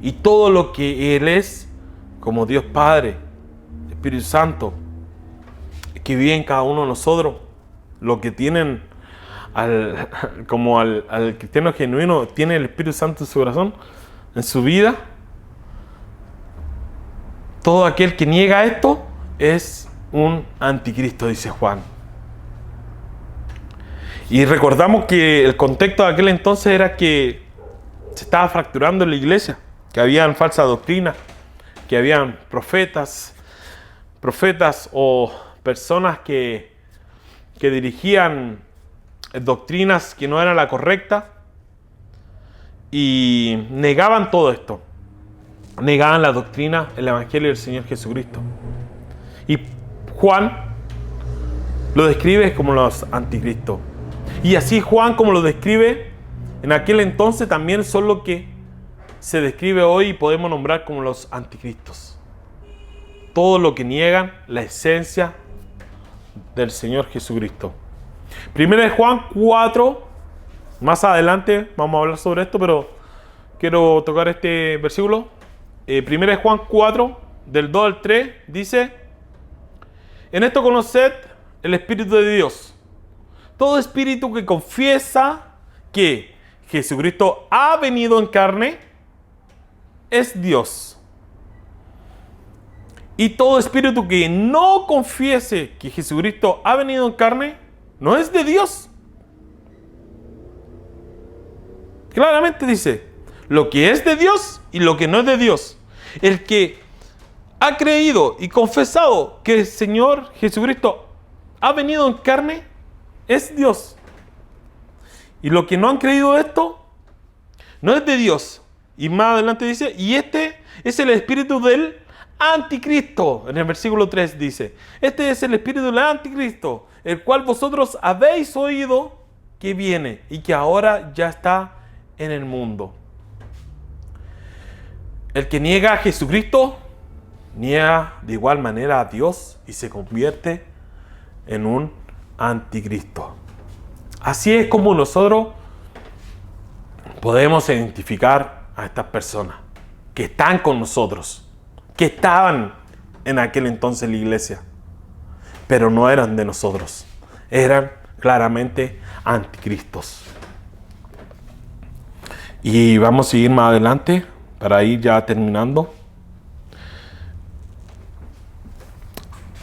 y todo lo que Él es como Dios Padre, Espíritu Santo, que vive en cada uno de nosotros, lo que tienen al cristiano genuino, tiene el Espíritu Santo en su corazón, en su vida. Todo aquel que niega esto es un anticristo, dice Juan. Y recordamos que el contexto de aquel entonces era que se estaba fracturando en la iglesia, que habían falsa doctrina, que habían profetas o personas que dirigían doctrinas que no eran la correcta y negaban todo esto. Negaban la doctrina, el evangelio del Señor Jesucristo. Y Juan lo describe como los anticristos. Y así Juan, como lo describe en aquel entonces, también son lo que se describe hoy y podemos nombrar como los anticristos. Todo lo que niegan la esencia del Señor Jesucristo. Primero de Juan 4, más adelante vamos a hablar sobre esto, pero quiero tocar este versículo. Primero de Juan 4, del 2 al 3, dice: en esto conoced el Espíritu de Dios. Todo espíritu que confiesa que Jesucristo ha venido en carne es Dios. Y todo espíritu que no confiese que Jesucristo ha venido en carne no es de Dios. Claramente dice, lo que es de Dios y lo que no es de Dios. El que ha creído y confesado que el Señor Jesucristo ha venido en carne es Dios. Y los que no han creído esto no es de Dios. Y más adelante dice, y este es el espíritu del anticristo. En el versículo 3 dice, este es el espíritu del anticristo, el cual vosotros habéis oído que viene y que ahora ya está en el mundo. El que niega a Jesucristo, niega de igual manera a Dios y se convierte en un anticristo. Así es como nosotros podemos identificar a estas personas que están con nosotros, que estaban en aquel entonces en la iglesia, pero no eran de nosotros, eran claramente anticristos. Y vamos a seguir más adelante para ir ya terminando.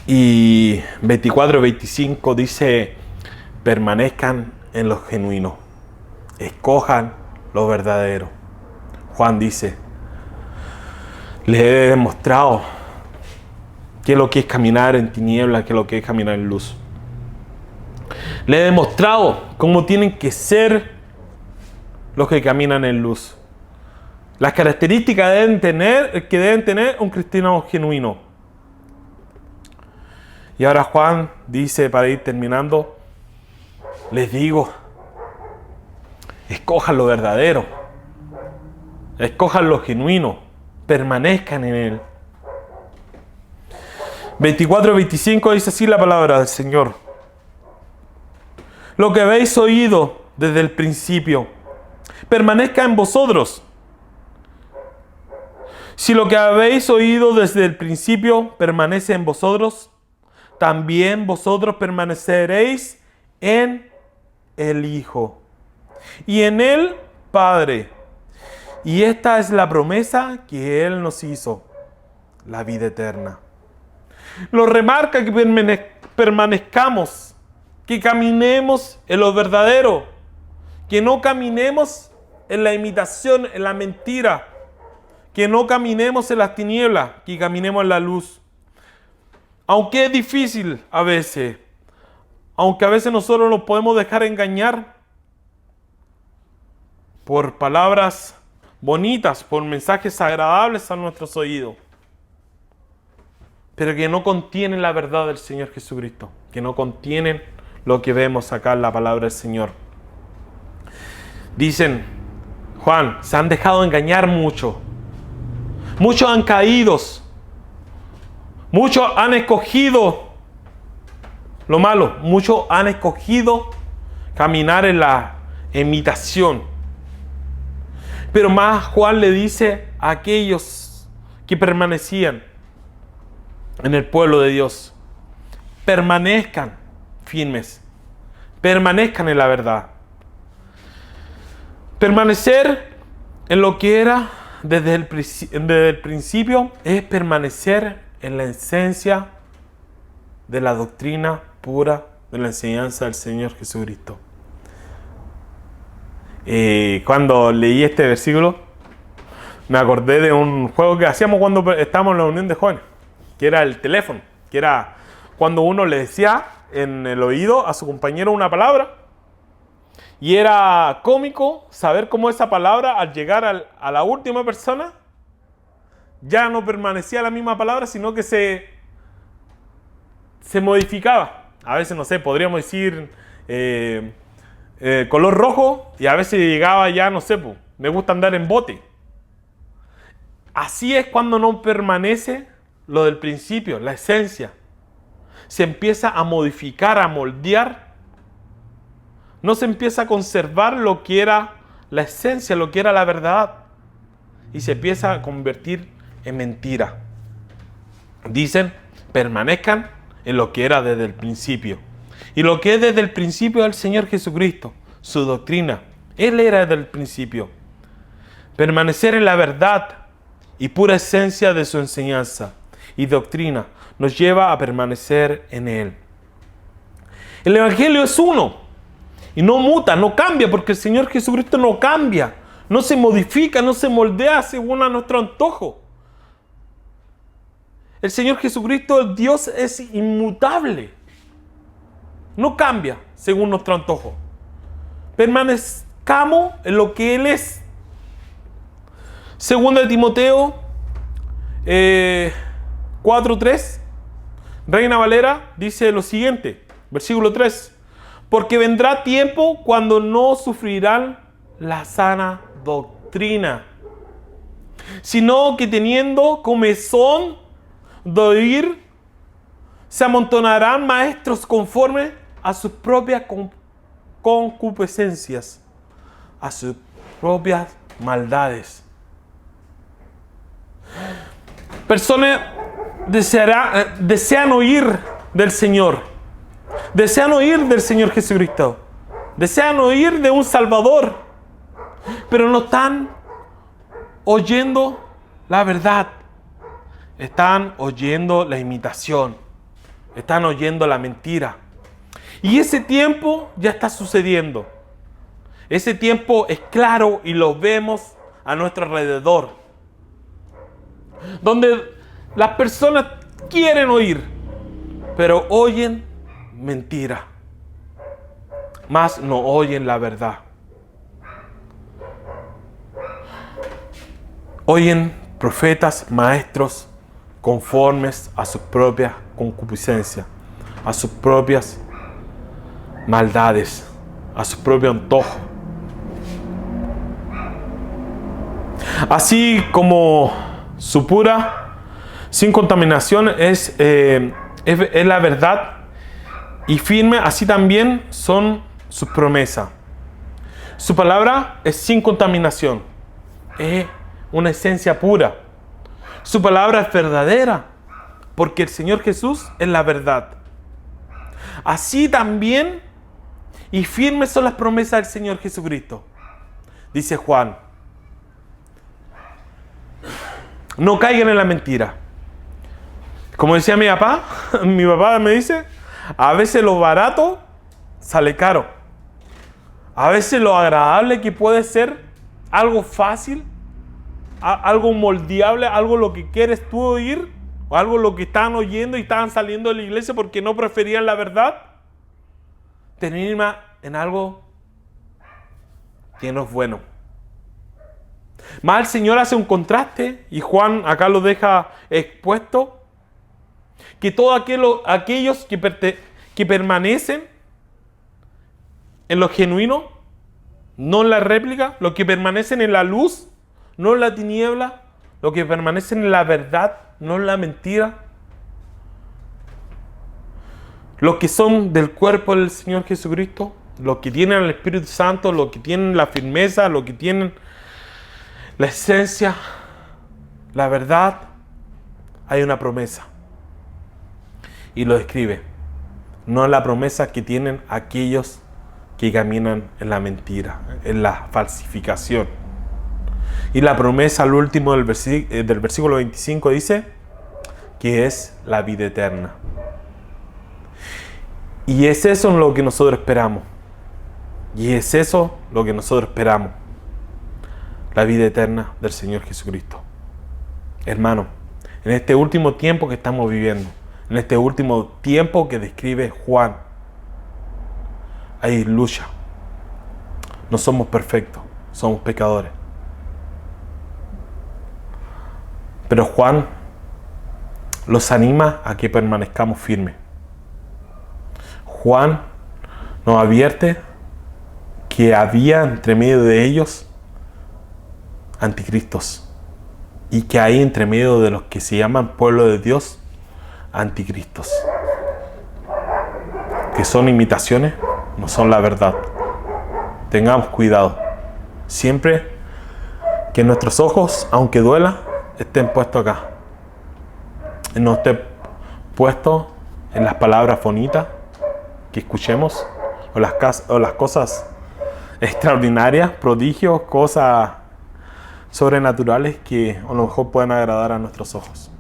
Y 24 y 25 dice, permanezcan en lo genuino, escojan lo verdadero. Juan dice, les he demostrado qué es lo que es caminar en tinieblas, qué es lo que es caminar en luz. Les he demostrado cómo tienen que ser los que caminan en luz. Las características que deben tener un cristiano genuino. Y ahora Juan dice, para ir terminando, les digo, escojan lo verdadero, escojan lo genuino, permanezcan en él. 24 y 25 dice así la palabra del Señor. Lo que habéis oído desde el principio, permanezca en vosotros. Si lo que habéis oído desde el principio permanece en vosotros, también vosotros permaneceréis en el Hijo y en el Padre. Y esta es la promesa que Él nos hizo, la vida eterna. Lo remarca que permanezcamos, que caminemos en lo verdadero, que no caminemos en la imitación, en la mentira, que no caminemos en las tinieblas, que caminemos en la luz. Aunque es difícil a veces, aunque a veces nosotros nos podemos dejar engañar por palabras bonitas, por mensajes agradables a nuestros oídos, pero que no contienen la verdad del Señor Jesucristo, que no contienen lo que vemos acá en la palabra del Señor. Dicen, Juan, se han dejado engañar mucho. Muchos han caído. Muchos han escogido lo malo. Muchos han escogido caminar en la imitación. Pero más Juan le dice a aquellos que permanecían en el pueblo de Dios, permanezcan firmes, permanezcan en la verdad. Permanecer en lo que era desde el principio es permanecer en la esencia de la doctrina pura de la enseñanza del Señor Jesucristo. Cuando leí este versículo, me acordé de un juego que hacíamos cuando estábamos en la unión de jóvenes, que era el teléfono, que era cuando uno le decía en el oído a su compañero una palabra, y era cómico saber cómo esa palabra, al llegar a la última persona, ya no permanecía la misma palabra, sino que se modificaba. A veces, no sé, podríamos decir color rojo, y a veces llegaba ya, no sé, me gusta andar en bote. Así es cuando no permanece lo del principio, la esencia. Se empieza a modificar, a moldear. No se empieza a conservar lo que era la esencia, lo que era la verdad. Y se empieza a convertir en mentira. Dicen, permanezcan en lo que era desde el principio. Y lo que es desde el principio del Señor Jesucristo, su doctrina, Él era desde el principio. Permanecer en la verdad y pura esencia de su enseñanza y doctrina nos lleva a permanecer en Él. El Evangelio es uno y no muta, no cambia, porque el Señor Jesucristo no cambia, no se modifica, no se moldea según a nuestro antojo. El Señor Jesucristo, el Dios, es inmutable. No cambia según nuestro antojo. Permanezcamos en lo que Él es. Segunda de Timoteo 4:3, Reina Valera, dice lo siguiente, versículo 3. Porque vendrá tiempo cuando no sufrirán la sana doctrina, sino que teniendo comezón de oír, se amontonarán maestros conforme a sus propias concupiscencias, a sus propias maldades. Personas desean oír del Señor, desean oír del Señor Jesucristo, desean oír de un Salvador, pero no están oyendo la verdad. Están oyendo la imitación. Están oyendo la mentira. Y ese tiempo ya está sucediendo. Ese tiempo es claro y lo vemos a nuestro alrededor. Donde las personas quieren oír, pero oyen mentira. Mas no oyen la verdad. Oyen profetas, maestros, conformes a sus propias concupiscencias, a sus propias maldades, a su propio antojo. Así como su pura, sin contaminación, es la verdad y firme, así también son sus promesas. Su palabra es sin contaminación, es una esencia pura. Su palabra es verdadera, porque el Señor Jesús es la verdad. Así también y firmes son las promesas del Señor Jesucristo. Dice Juan: no caigan en la mentira. Como decía mi papá me dice, a veces lo barato sale caro. A veces lo agradable que puede ser algo fácil, algo moldeable, algo lo que quieres tú oír, o algo lo que están oyendo y estaban saliendo de la iglesia porque no preferían la verdad, termina en algo que no es bueno. Más el Señor hace un contraste, y Juan acá lo deja expuesto, que todos aquellos que permanecen en lo genuino, no en la réplica, los que permanecen en la luz, no en la tiniebla, los que permanecen en la verdad, no en la mentira, los que son del cuerpo del Señor Jesucristo, los que tienen el Espíritu Santo, los que tienen la firmeza, los que tienen la esencia, la verdad, hay una promesa. Y lo describe. No la promesa que tienen aquellos que caminan en la mentira, en la falsificación. Y la promesa al último del versículo 25 dice que es la vida eterna. Y es eso lo que nosotros esperamos. Y es eso lo que nosotros esperamos. La vida eterna del Señor Jesucristo. Hermano, en este último tiempo que estamos viviendo, en este último tiempo que describe Juan, hay lucha. No somos perfectos, somos pecadores. Pero Juan los anima a que permanezcamos firmes. Juan nos advierte que había entre medio de ellos anticristos, y que hay entre medio de los que se llaman pueblo de Dios anticristos, que son imitaciones, no son la verdad. Tengamos cuidado siempre que nuestros ojos, aunque duela, estén puestos acá, no estén puestos en las palabras bonitas que escuchemos, o las cosas extraordinarias, prodigios, cosas sobrenaturales que a lo mejor puedan agradar a nuestros ojos.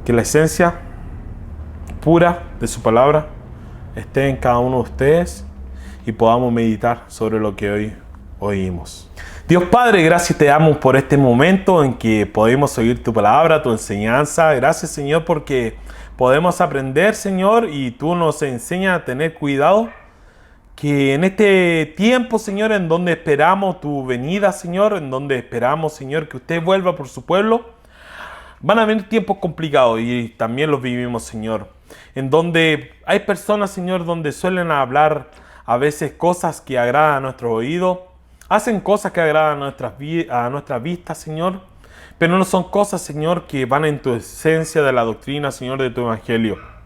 Que la esencia pura de su palabra esté en cada uno de ustedes y podamos meditar sobre lo que hoy oímos. Dios Padre, gracias te damos por este momento en que podemos oír tu palabra, tu enseñanza. Gracias, Señor, porque podemos aprender, Señor, y tú nos enseñas a tener cuidado. Que en este tiempo, Señor, en donde esperamos tu venida, Señor, en donde esperamos, Señor, que usted vuelva por su pueblo, van a venir tiempos complicados y también los vivimos, Señor. En donde hay personas, Señor, donde suelen hablar a veces cosas que agradan a nuestro oído, hacen cosas que agradan a nuestra vista, Señor, pero no son cosas, Señor, que van en tu esencia de la doctrina, Señor, de tu evangelio.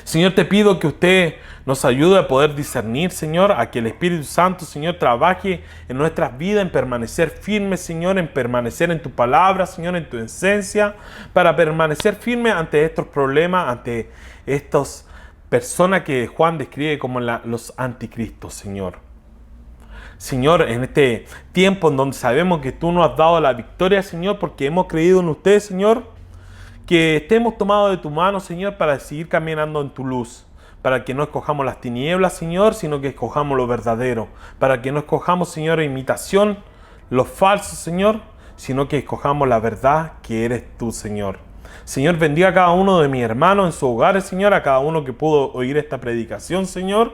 Señor, te pido que usted nos ayude a poder discernir, Señor, a que el Espíritu Santo, Señor, trabaje en nuestras vidas, en permanecer firmes, Señor, en permanecer en tu palabra, Señor, en tu esencia, para permanecer firmes ante estos problemas, ante estas personas que Juan describe como los anticristos, Señor. Señor, en este tiempo en donde sabemos que tú nos has dado la victoria, Señor, porque hemos creído en usted, Señor, que estemos tomados de tu mano, Señor, para seguir caminando en tu luz. Para que no escojamos las tinieblas, Señor, sino que escojamos lo verdadero. Para que no escojamos, Señor, imitación, los falsos, Señor, sino que escojamos la verdad que eres tú, Señor. Señor, bendiga a cada uno de mis hermanos en sus hogares, Señor, a cada uno que pudo oír esta predicación, Señor.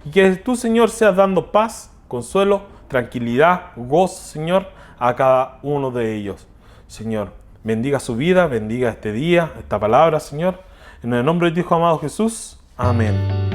Y que tú, Señor, seas dando paz, consuelo, tranquilidad, gozo, Señor, a cada uno de ellos, Señor. Bendiga su vida, bendiga este día, esta palabra, Señor. En el nombre de tu Hijo amado Jesús. Amén.